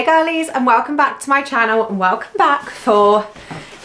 Hey girlies, and welcome back to my channel, and welcome back for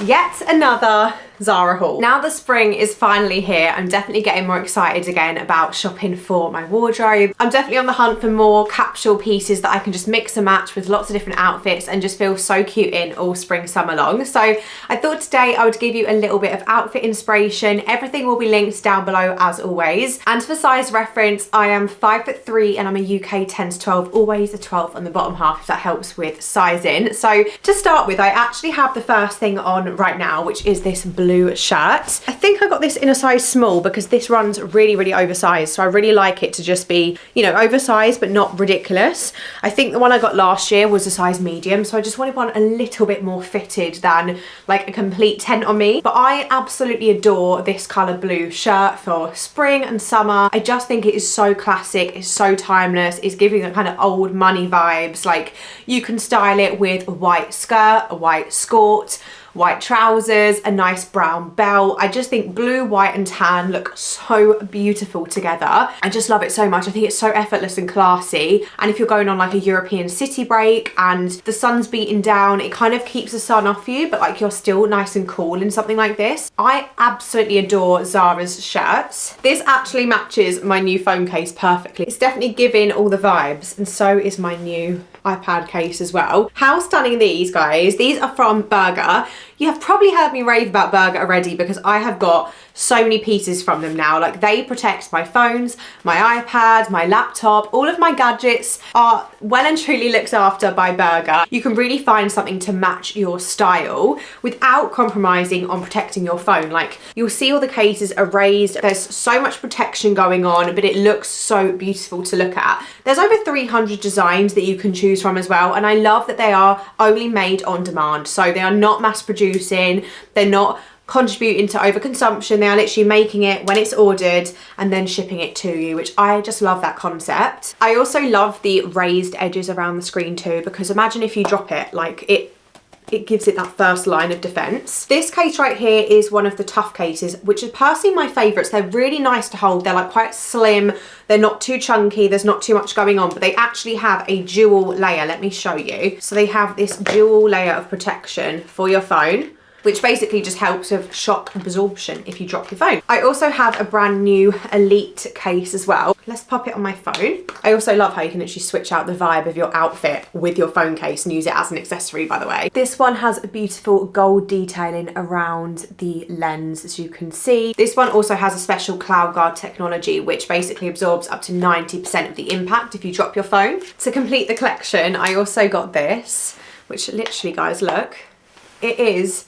yet another Zara haul. Now the spring is finally here, I'm definitely getting more excited again about shopping for my wardrobe. I'm definitely on the hunt for more capsule pieces that I can just mix and match with lots of different outfits and just feel so cute in all spring summer long. So I thought today I would give you a little bit of outfit inspiration. Everything will be linked down below as always. And for size reference, I am 5'3" and I'm a UK 10 to 12, always a 12 on the bottom half if that helps with sizing. So to start with, I actually have the first thing on right now, which is this blue shirt. I think I got this in a size small because this runs really oversized, so I really like it to just be, you know, oversized but not ridiculous. I think the one I got last year was a size medium, so I just wanted one a little bit more fitted than like a complete tent on me. But I absolutely adore this color blue shirt for spring and summer. I just think it is so classic, it's so timeless, it's giving the kind of old money vibes. Like, you can style it with a white skirt, a white skirt, white trousers, a nice brown belt. I just think blue, white and tan look so beautiful together. I just love it so much. I think it's so effortless and classy. And if you're going on like a European city break and the sun's beating down, it kind of keeps the sun off you, but like you're still nice and cool in something like this. I absolutely adore Zara's shirts. This actually matches my new phone case perfectly. It's definitely giving all the vibes, and so is my new iPad case as well. How stunning are these, guys? These are from Berger. You have probably heard me rave about Berger already because I have got so many pieces from them now. Like, they protect my phones, my iPad, my laptop. All of my gadgets are well and truly looked after by Berger. You can really find something to match your style without compromising on protecting your phone. Like, you'll see all the cases are raised. There's so much protection going on, but it looks so beautiful to look at. There's over 300 designs that you can choose from as well, and I love that they are only made on demand. So they are not mass producing, they're not contributing to overconsumption. They are literally making it when it's ordered and then shipping it to you, which I just love that concept. I also love the raised edges around the screen too, because imagine if you drop it, like it gives it that first line of defense. This case right here is one of the tough cases, which is personally my favorites. They're really nice to hold. They're like quite slim. They're not too chunky. There's not too much going on, but they actually have a dual layer. Let me show you. So they have this dual layer of protection for your phone, which basically just helps with shock absorption if you drop your phone. I also have a brand new Elite case as well. Let's pop it on my phone. I also love how you can actually switch out the vibe of your outfit with your phone case and use it as an accessory, by the way. This one has a beautiful gold detailing around the lens, as you can see. This one also has a special cloud guard technology, which basically absorbs up to 90% of the impact if you drop your phone. To complete the collection, I also got this, which literally, guys, look, it is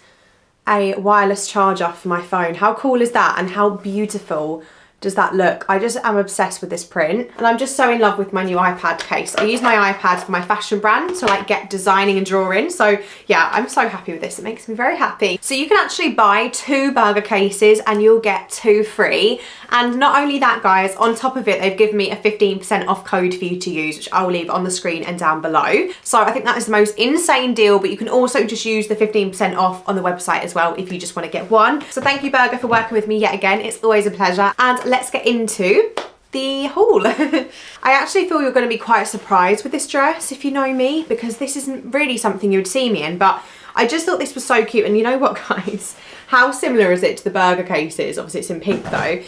a wireless charger for my phone. How cool is that, and how beautiful does that look? I just am obsessed with this print, and I'm just so in love with my new iPad case. I use my iPad for my fashion brand to like get designing and drawing, so yeah, I'm so happy with this. It makes me very happy. So you can actually buy 2 Berger cases and you'll get 2 free. And not only that, guys, on top of it, they've given me a 15% off code for you to use, which I will leave on the screen and down below. So I think that is the most insane deal, but you can also just use the 15% off on the website as well if you just want to get one. So thank you, Berger, for working with me yet again. It's always a pleasure. And let's get into the haul. I actually feel you're going to be quite surprised with this dress if you know me, because this isn't really something you would see me in, but I just thought this was so cute. And you know what, guys? How similar is it to the Berger cases? Obviously it's in pink though.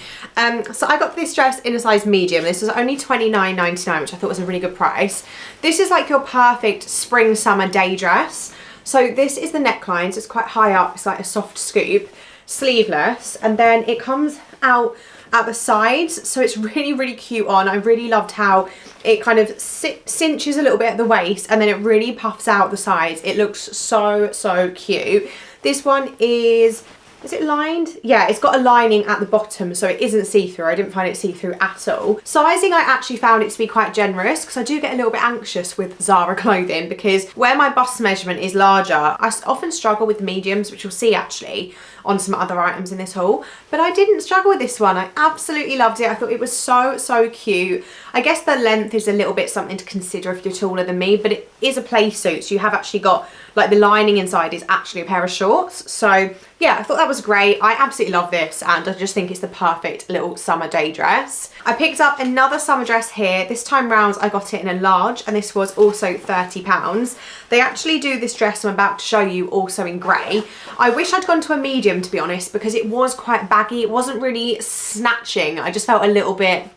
So I got this dress in a size medium. This was only $29.99, which I thought was a really good price. This is like your perfect spring summer day dress. So this is the neckline, so it's quite high up. It's like a soft scoop, sleeveless, and then it comes out at the sides, so it's really cute on. I really loved how it kind of cinches a little bit at the waist and then it really puffs out the sides. It looks so cute. This one is it lined? Yeah, it's got a lining at the bottom, so it isn't see-through. I didn't find it see-through at all. Sizing, I actually found it to be quite generous, because I do get a little bit anxious with Zara clothing, because where my bust measurement is larger, I often struggle with mediums, which you'll see actually on some other items in this haul, but I didn't struggle with this one. I absolutely loved it. I thought it was so cute. I guess the length is a little bit something to consider if you're taller than me, but it is a play suit, so you have actually got like the lining inside is actually a pair of shorts. So yeah, I thought that was great. I absolutely love this, and I just think it's the perfect little summer day dress. I picked up another summer dress here. This time round I got it in a large, and this was also £30. They actually do this dress I'm about to show you also in grey. I wish I'd gone to a medium, to be honest, because it was quite baggy. It wasn't really snatching. I just felt a little bit,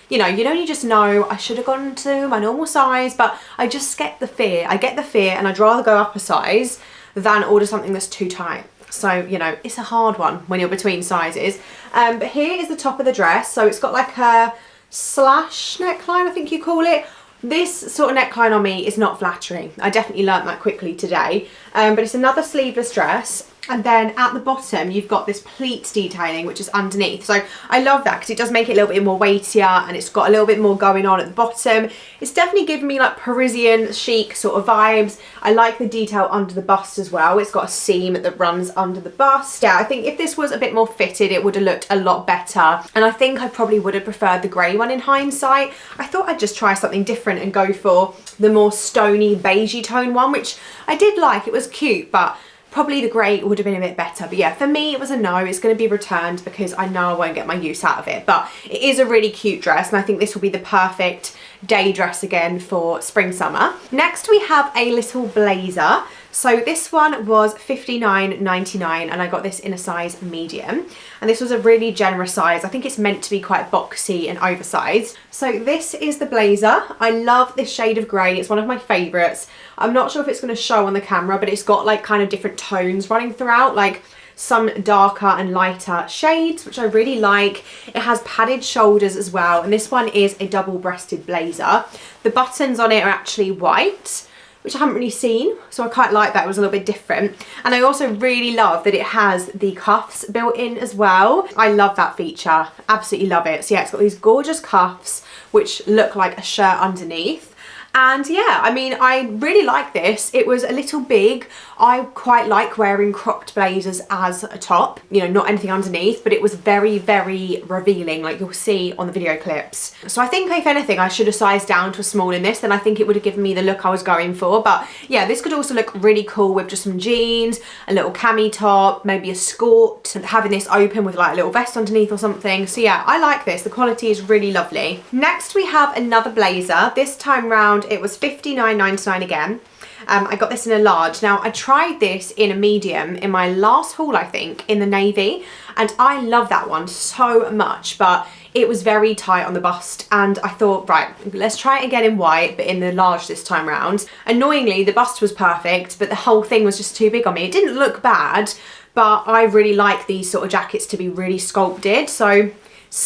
you know, you just know I should have gone to my normal size, but I just get the fear. I get the fear, and I'd rather go up a size than order something that's too tight. So, you know, it's a hard one when you're between sizes. But here is the top of the dress. So it's got like a slash neckline, I think you call it. This sort of neckline on me is not flattering. I definitely learnt that quickly today. But it's another sleeveless dress. And then at the bottom, you've got this pleats detailing, which is underneath. So I love that because it does make it a little bit more weightier, and it's got a little bit more going on at the bottom. It's definitely giving me like Parisian chic sort of vibes. I like the detail under the bust as well. It's got a seam that runs under the bust. Yeah, I think if this was a bit more fitted, it would have looked a lot better. And I think I probably would have preferred the grey one in hindsight. I thought I'd just try something different and go for the more stony beigey tone one, which I did like. It was cute, but probably the grey would have been a bit better. But yeah, for me it was a no. It's going to be returned because I know I won't get my use out of it. But it is a really cute dress, and I think this will be the perfect day dress again for spring summer. Next we have a little blazer. So this one was $59.99, and I got this in a size medium, and this was a really generous size. I think it's meant to be quite boxy and oversized. So this is the blazer. I love this shade of grey. It's one of my favorites. I'm not sure if it's going to show on the camera, but it's got like kind of different tones running throughout, like some darker and lighter shades, which I really like. It has padded shoulders as well, and this one is a double-breasted blazer. The buttons on it are actually white, which I haven't really seen, so I quite like that. It was a little bit different. And I also really love that it has the cuffs built in as well. I love that feature, absolutely love it. So yeah, it's got these gorgeous cuffs which look like a shirt underneath. And yeah, I mean, I really like this. It was a little big. I quite like wearing cropped blazers as a top, you know, not anything underneath, but it was very, very revealing, like you'll see on the video clips. So I think if anything, I should have sized down to a small in this, then I think it would have given me the look I was going for. But yeah, this could also look really cool with just some jeans, a little cami top, maybe a skirt, and having this open with like a little vest underneath or something. So yeah, I like this. The quality is really lovely. Next we have another blazer. This time round it was $59.99 again. I got this in a large. Now I tried this in a medium in my last haul, I think, in the navy, and I love that one so much, but it was very tight on the bust, and I thought, right, let's try it again in white, but in the large this time round. Annoyingly, the bust was perfect, but the whole thing was just too big on me. It didn't look bad, but I really like these sort of jackets to be really sculpted, so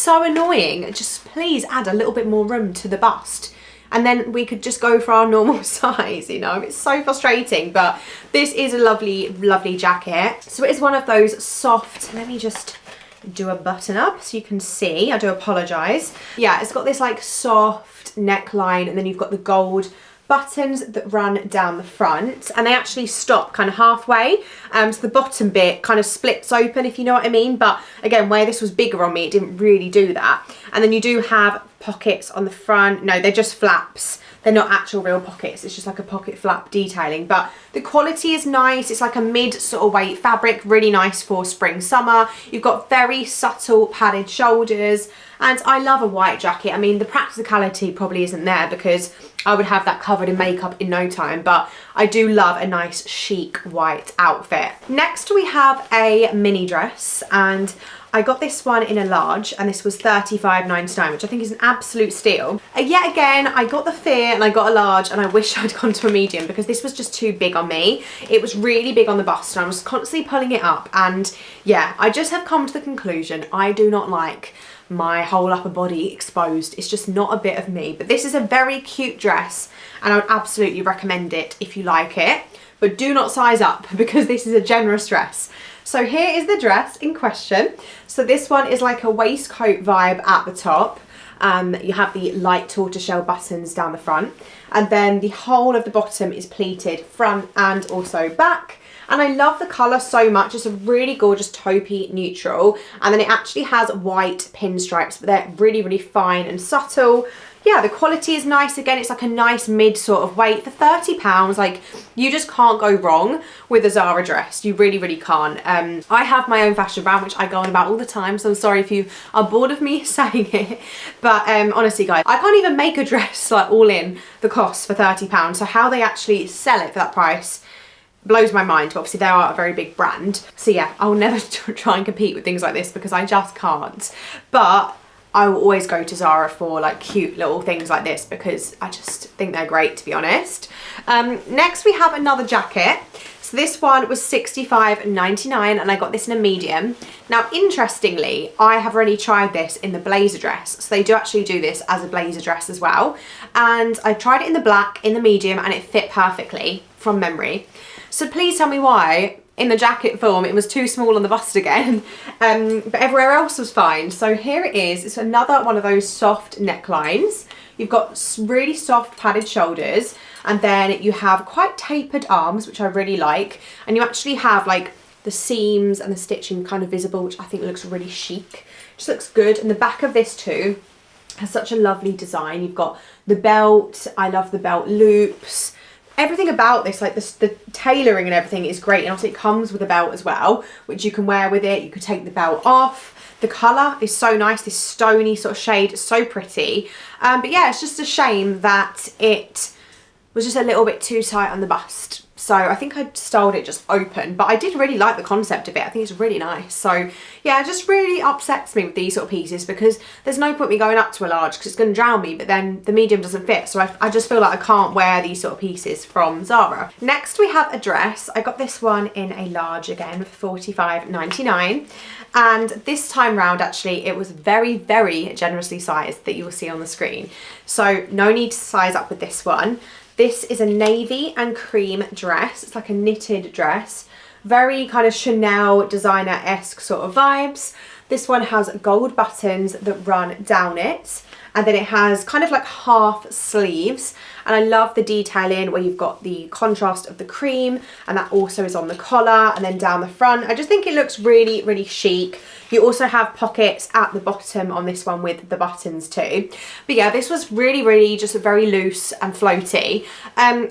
annoying. Just please add a little bit more room to the bust, and then we could just go for our normal size, you know. It's so frustrating, but this is a lovely, lovely jacket. So it is one of those soft, let me just do a button up so you can see. I do apologise. Yeah, it's got this like soft neckline, and then you've got the gold buttons that run down the front, and they actually stop kind of halfway, so the bottom bit kind of splits open, if you know what I mean. But again, where this was bigger on me, it didn't really do that. And then you do have pockets on the front. No, they're just flaps. They're not actual real pockets. It's just like a pocket flap detailing, but the quality is nice. It's like a mid sort of weight fabric, really nice for spring, summer. You've got very subtle padded shoulders, and I love a white jacket. I mean, the practicality probably isn't there because I would have that covered in makeup in no time, but I do love a nice chic white outfit. Next we have a mini dress, and I got this one in a large, and this was $35.99, which I think is an absolute steal. Yet again, I got the fear and I got a large, and I wish I'd gone to a medium because this was just too big on me. It was really big on the bust, and I was constantly pulling it up, and yeah, I just have come to the conclusion I do not like my whole upper body exposed. It's just not a bit of me. But this is a very cute dress, and I would absolutely recommend it if you like it, but do not size up because this is a generous dress. So here is the dress in question. So this one is like a waistcoat vibe at the top. You have the light tortoiseshell buttons down the front. and then the whole of the bottom is pleated front and also back. And I love the colour so much. It's a really gorgeous taupey neutral. And then it actually has white pinstripes, but they're really, really fine and subtle. Yeah, the quality is nice. Again, it's like a nice mid sort of weight. For £30, like, you just can't go wrong with a Zara dress. You really, really can't. I have my own fashion brand, which I go on about all the time, so I'm sorry if you are bored of me saying it. But honestly, guys, I can't even make a dress, like, all in the cost for £30. So how they actually sell it for that price blows my mind. But obviously they are a very big brand. So yeah, I'll never try and compete with things like this because I just can't. But I will always go to Zara for like cute little things like this because I just think they're great, to be honest. Next we have another jacket. So this one was $65.99 and I got this in a medium. Now, interestingly, I have already tried this in the blazer dress. So they do actually do this as a blazer dress as well. And I tried it in the black, in the medium, and it fit perfectly from memory. So please tell me why in the jacket form it was too small on the bust again, but everywhere else was fine. So here it is. It's another one of those soft necklines. You've got really soft padded shoulders, and then you have quite tapered arms, which I really like. And you actually have like the seams and the stitching kind of visible, which I think looks really chic. Just looks good. And the back of this too has such a lovely design. You've got the belt. I love the belt loops. Everything about this, like the tailoring and everything is great. And obviously it comes with a belt as well, which you can wear with it. You could take the belt off. The colour is so nice, this stony sort of shade. It's so pretty. But yeah, it's just a shame that it was just a little bit too tight on the bust. So I think I styled it just open, but I did really like the concept of it. I think it's really nice. So yeah, it just really upsets me with these sort of pieces because there's no point me going up to a large because it's going to drown me, but then the medium doesn't fit. So I just feel like I can't wear these sort of pieces from Zara. Next we have a dress. I got this one in a large again for $45.99. And this time round, actually, it was very, very generously sized that you will see on the screen. So no need to size up with this one. This is a navy and cream dress. It's like a knitted dress. Very kind of Chanel designer-esque sort of vibes. This one has gold buttons that run down it. And then it has kind of like half sleeves. And I love the detailing where you've got the contrast of the cream, and that also is on the collar and then down the front. I just think it looks really, really chic. You also have pockets at the bottom on this one with the buttons too. But yeah, this was really, really just very loose and floaty.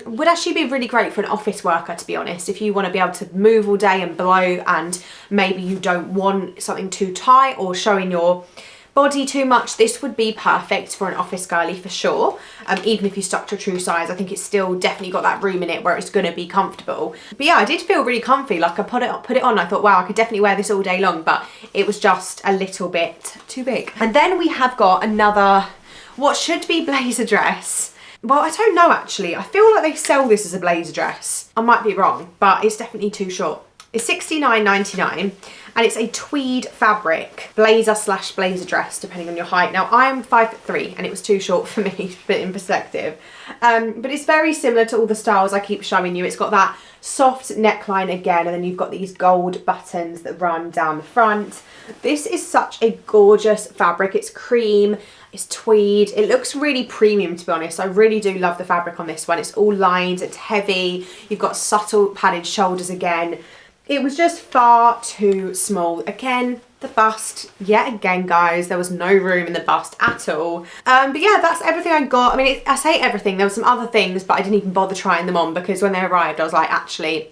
Would actually be really great for an office worker, to be honest, if you want to be able to move all day and blow, and maybe you don't want something too tight or showing your body too much. This would be perfect for an office girly for sure. Even if you stuck to a true size, I think it's still definitely got that room in it where it's going to be comfortable. But yeah, I did feel really comfy. Like I put it on, I thought, wow, I could definitely wear this all day long, but it was just a little bit too big. And then we have got another, what should be blazer dress. Well, I don't know actually. I feel like they sell this as a blazer dress. I might be wrong, but it's definitely too short. It's $69.99 and it's a tweed fabric blazer slash blazer dress, depending on your height. Now I am 5'3" and it was too short for me to put in perspective. But it's very similar to all the styles I keep showing you. It's got that soft neckline again, and then you've got these gold buttons that run down the front. This is such a gorgeous fabric. It's cream, it's tweed. It looks really premium, to be honest. I really do love the fabric on this one. It's all lined, it's heavy. You've got subtle padded shoulders again. It was just far too small. Again, the bust, yet again, guys, there was no room in the bust at all. But yeah, that's everything I got. I mean, I say everything. There were some other things, but I didn't even bother trying them on because when they arrived, I was like, actually,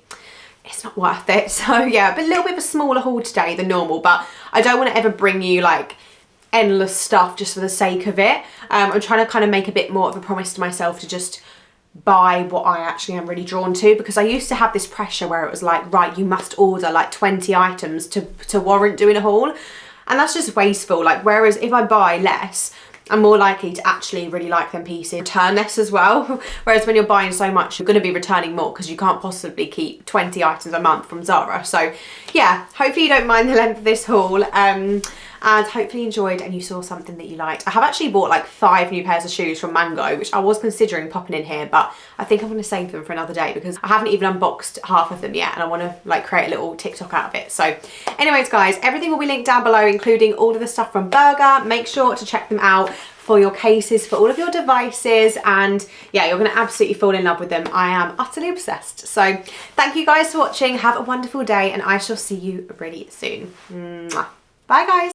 it's not worth it. So yeah, but a little bit of a smaller haul today than normal, but I don't want to ever bring you like endless stuff just for the sake of it. I'm trying to kind of make a bit more of a promise to myself to just buy what I actually am really drawn to, because I used to have this pressure where it was like, right, you must order like 20 items to warrant doing a haul, and that's just wasteful. Like, whereas if I buy less, I'm more likely to actually really like them pieces, return less as well. Whereas when you're buying so much, you're going to be returning more because you can't possibly keep 20 items a month from Zara. So yeah, hopefully you don't mind the length of this haul. And hopefully you enjoyed and you saw something that you liked. I have actually bought like 5 new pairs of shoes from Mango, which I was considering popping in here, but I think I'm going to save them for another day because I haven't even unboxed half of them yet, and I want to like create a little TikTok out of it. So anyways, guys, everything will be linked down below, including all of the stuff from Burger. Make sure to check them out. for your cases, for all of your devices, and yeah, you're gonna absolutely fall in love with them. I am utterly obsessed. So thank you guys for watching. Have a wonderful day, and I shall see you really soon. Mwah. Bye guys.